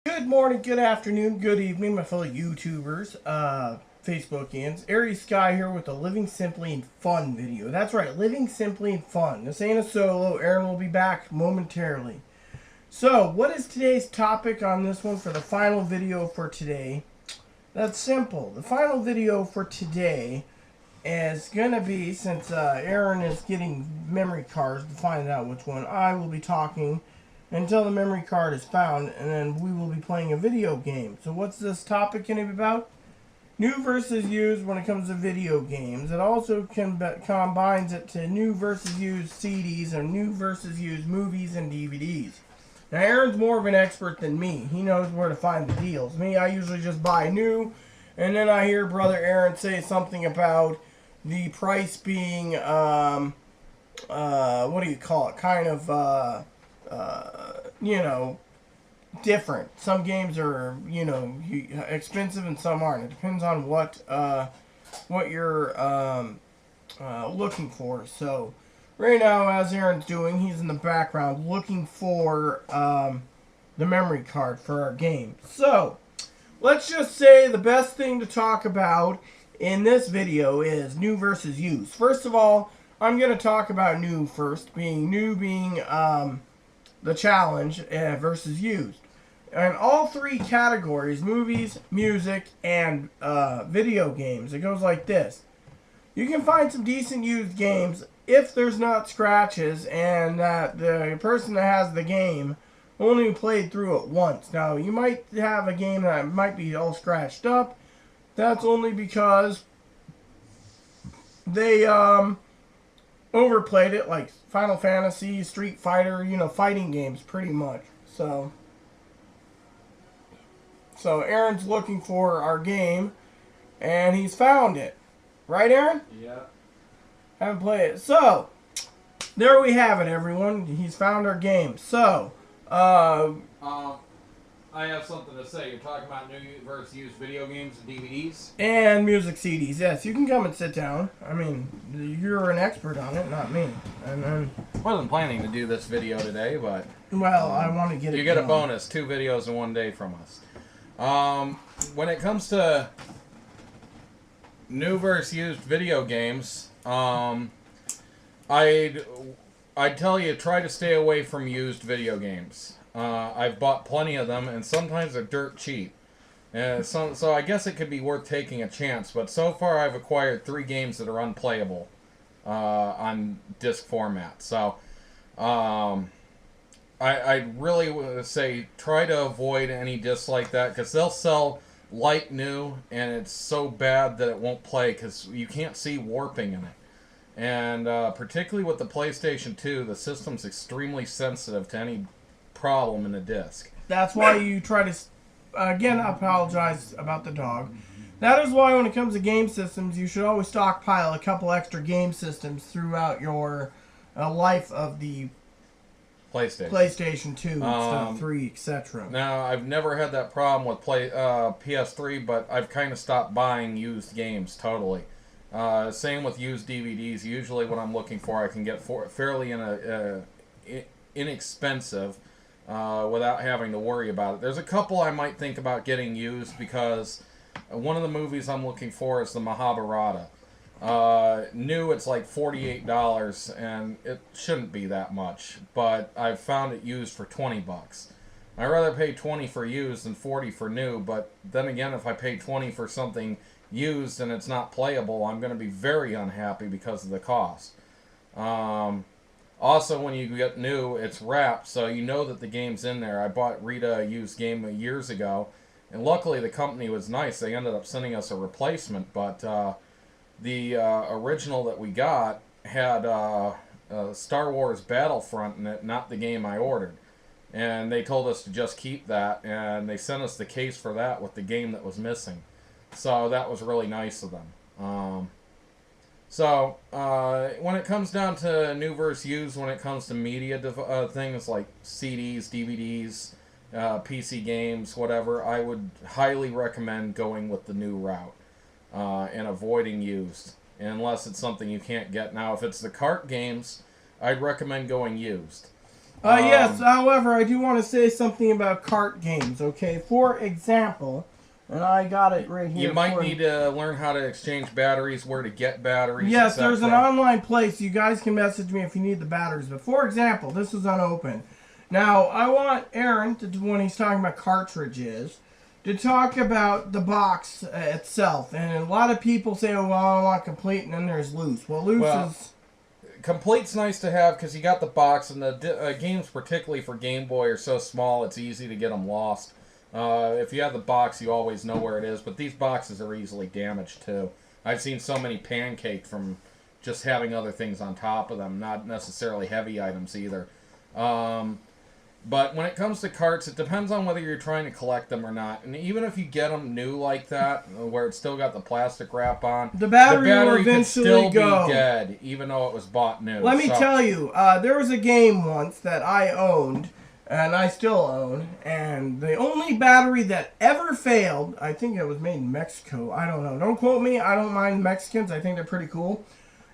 Good morning, good afternoon, good evening, my fellow YouTubers, Facebookians. Aries Sky here with a Living Simply and Fun video. That's right, Living Simply and Fun. This ain't a solo. Aaron will be back momentarily. So, what is today's topic on this one for the final video for today? That's simple. The final video for today is going to be, since Aaron is getting memory cards to find out which one, I will be talking until the memory card is found, and then we will be playing a video game. So what's this topic going to be about? New versus used when it comes to video games. It also combines it to new versus used CDs and new versus used movies and DVDs. Now Aaron's more of an expert than me. He knows where to find the deals. Me, I usually just buy new, and then I hear Brother Aaron say something about the price being, what do you call it? Kind of, different. Some games are, expensive and some aren't. It depends on what you're looking for. So, right now, as Aaron's doing, he's in the background looking for the memory card for our game. So, let's just say the best thing to talk about in this video is new versus used. First of all, I'm going to talk about new first, being the challenge versus used. In all three categories, movies, music, and video games, it goes like this. You can find some decent used games if there's not scratches and that the person that has the game only played through it once. Now, you might have a game that might be all scratched up. That's only because they overplayed it, like Final Fantasy, Street Fighter, fighting games pretty much. So Aaron's looking for our game, and he's found it. Right, Aaron? Yeah. Haven't played it. So, there we have it, everyone. He's found our game. So, I have something to say. You're talking about new versus used video games and DVDs? And music CDs. Yes, you can come and sit down. I mean, you're an expert on it, not me. And then, Wasn't planning to do this video today, but well, I want to get it you get done. a bonus, 2 videos in 1 day from us. When it comes to new versus used video games, I'd tell you, try to stay away from used video games. I've bought plenty of them, and sometimes they're dirt cheap. So I guess it could be worth taking a chance, but so far I've acquired 3 games that are unplayable on disc format. So I'd really say try to avoid any discs like that, because they'll sell like new, and it's so bad that it won't play because you can't see warping in it. And particularly with the PlayStation 2, the system's extremely sensitive to any problem in the disc. That's why you try to, again, I apologize about the dog. That is why when it comes to game systems, you should always stockpile a couple extra game systems throughout your life of the PlayStation 2, stuff, 3, etc. Now, I've never had that problem with PS3, but I've kind of stopped buying used games totally. Same with used DVDs. Usually what I'm looking for, I can get fairly inexpensive without having to worry about it. There's a couple I might think about getting used, because one of the movies I'm looking for is the Mahabharata. New, it's like $48, and it shouldn't be that much, but I've found it used for 20 bucks. I'd rather pay 20 for used than 40 for new, but then again, if I pay 20 for something used and it's not playable, I'm going to be very unhappy because of the cost. Also, when you get new, it's wrapped, so you know that the game's in there. I bought Rita a used game years ago, and luckily the company was nice. They ended up sending us a replacement, but the original that we got had Star Wars Battlefront in it, not the game I ordered. And they told us to just keep that, and they sent us the case for that with the game that was missing. So that was really nice of them. When it comes down to new versus used, when it comes to media things like CDs, DVDs, PC games, whatever, I would highly recommend going with the new route and avoiding used, unless it's something you can't get. Now, if it's the cart games, I'd recommend going used. Yes, however, I do want to say something about cart games, okay? For example, and I got it right here. You might need to learn how to exchange batteries, where to get batteries, yes, etc. there's an online place. You guys can message me if you need the batteries. But for example, this is unopened. Now, I want Aaron, when he's talking about cartridges, to talk about the box itself. And a lot of people say, oh, well, I want complete, and then there's loose. Well, loose is... Complete's nice to have because you got the box, and the games, particularly for Game Boy, are so small it's easy to get them lost. If you have the box, you always know where it is, but these boxes are easily damaged too. I've seen so many pancaked from just having other things on top of them, not necessarily heavy items either. But when it comes to carts, it depends on whether you're trying to collect them or not. And even if you get them new like that, where it's still got the plastic wrap on, the battery will could eventually still go. be dead, even though it was bought new. Let me tell you, there was a game once that I owned, and I still own, and the only battery that ever failed, I think it was made in Mexico, I don't know. Don't quote me, I don't mind Mexicans, I think they're pretty cool.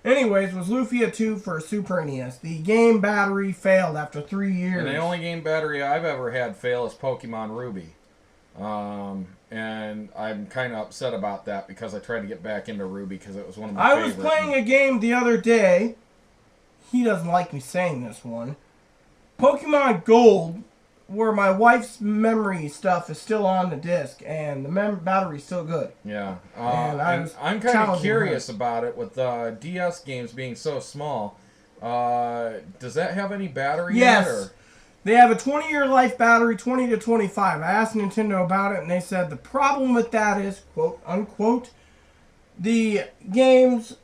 Anyways, was Ep.2 for Super NES. The game battery failed after 3 years. And the only game battery I've ever had fail is Pokemon Ruby. And I'm kind of upset about that because I tried to get back into Ruby because it was one of my favorites. I was playing a game the other day. He doesn't like me saying this one. Pokemon Gold, where my wife's memory stuff is still on the disc, and the battery's still good. Yeah. And I'm kind of curious about it with DS games being so small. Does that have any battery in it? Or? They have a 20-year life battery, 20 to 25. I asked Nintendo about it, and they said the problem with that is, quote, unquote, the games...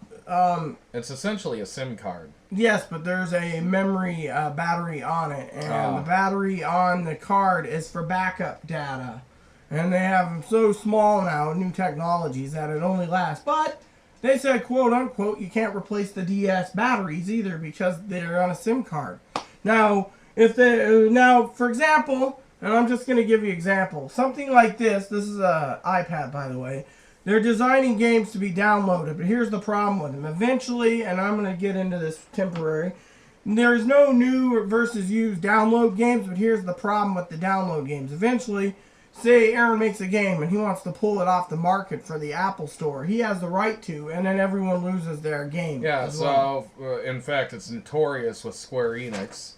it's essentially a SIM card. Yes, but there's a memory battery on it, and the battery on the card is for backup data. And they have them so small now, new technologies, that it only lasts. But they said, quote, unquote, you can't replace the DS batteries either because they're on a SIM card. Now, for example, and I'm just going to give you an example, something like this is an iPad, by the way. They're designing games to be downloaded, but here's the problem with them. Eventually, and I'm going to get into this temporary, there's no new versus used download games, but here's the problem with the download games. Eventually, say Aaron makes a game and he wants to pull it off the market for the Apple Store. He has the right to, and then everyone loses their game. Yeah, so in fact, it's notorious with Square Enix,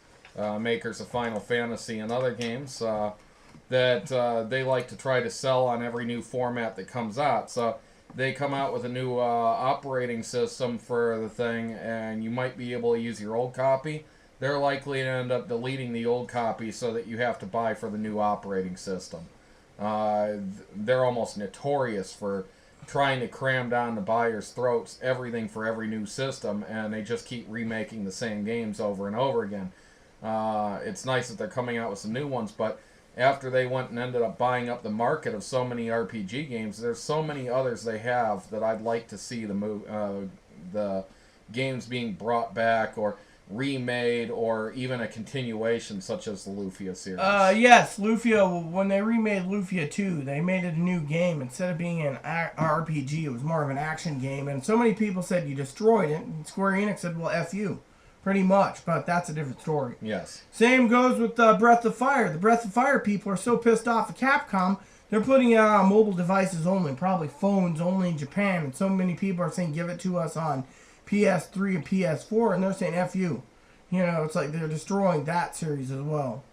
makers of Final Fantasy and other games, that they like to try to sell on every new format that comes out. So they come out with a new operating system for the thing, and you might be able to use your old copy. They're likely to end up deleting the old copy so that you have to buy for the new operating system. They're almost notorious for trying to cram down the buyers' throats everything for every new system, and they just keep remaking the same games over and over again. It's nice that they're coming out with some new ones, but after they went and ended up buying up the market of so many RPG games, there's so many others they have that I'd like to see the games being brought back or remade, or even a continuation such as the Lufia series. Yes, Lufia, when they remade Lufia 2, they made it a new game. Instead of being an RPG, it was more of an action game, and so many people said you destroyed it, and Square Enix said, well, F you. Pretty much, but that's a different story. Yes. Same goes with Breath of Fire. The Breath of Fire people are so pissed off at Capcom, they're putting it on mobile devices only, probably phones only in Japan, and so many people are saying, give it to us on PS3 and PS4, and they're saying, F you. You know, it's like they're destroying that series as well.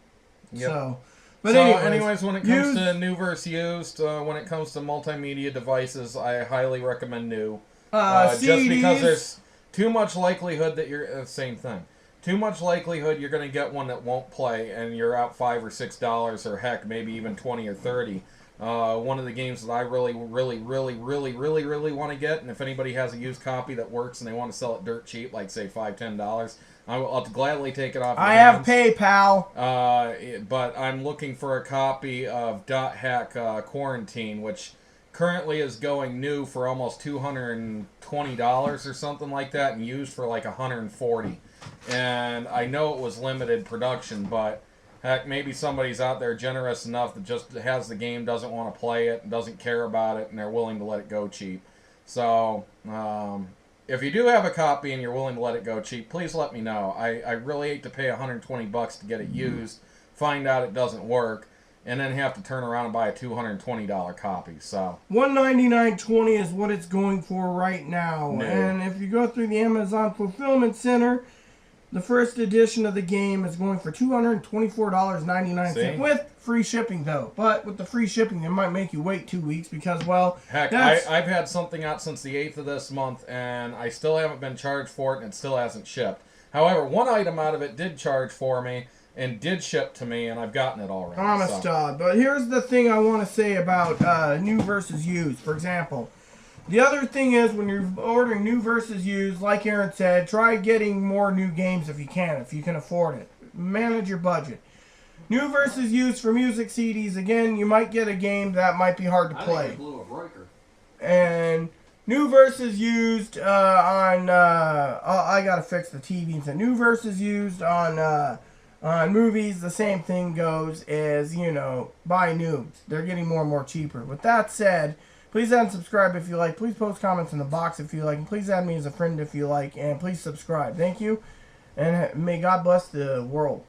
Yep. But anyways, when it comes to new versus used, when it comes to multimedia devices, I highly recommend new. Just because there's too much likelihood that you're same thing. Too much likelihood you're going to get one that won't play, and you're out $5 or $6, or heck, maybe even 20 or 30. One of the games that I really want to get, and if anybody has a used copy that works and they want to sell it dirt cheap, like say $5, $10, I'll gladly take it off. I have PayPal. But I'm looking for a copy of .hack Quarantine, which currently is going new for almost $220 or something like that, and used for like $140. And I know it was limited production, but heck, maybe somebody's out there generous enough that just has the game, doesn't want to play it, and doesn't care about it, and they're willing to let it go cheap. So if you do have a copy and you're willing to let it go cheap, please let me know. I really hate to pay $120 to get it used, find out it doesn't work, and then have to turn around and buy a $220 copy. So $199.20 is what it's going for right now. No. And if you go through the Amazon Fulfillment Center, the first edition of the game is going for $224.99 with free shipping, though. But with the free shipping, it might make you wait 2 weeks because, well, heck, I've had something out since the 8th of this month, and I still haven't been charged for it, and it still hasn't shipped. However, one item out of it did charge for me and did ship to me, and I've gotten it already. Honest God. But here's the thing I want to say about new versus used. For example, the other thing is when you're ordering new versus used, like Aaron said, try getting more new games if you can afford it. Manage your budget. New versus used for music CDs, again, you might get a game that might be hard to play. I think it blew a breaker. And new versus used on, I gotta fix the TV. So new versus used on movies, the same thing goes as, buy new. They're getting more and more cheaper. With that said, please add and subscribe if you like. Please post comments in the box if you like. And please add me as a friend if you like. And please subscribe. Thank you. And may God bless the world.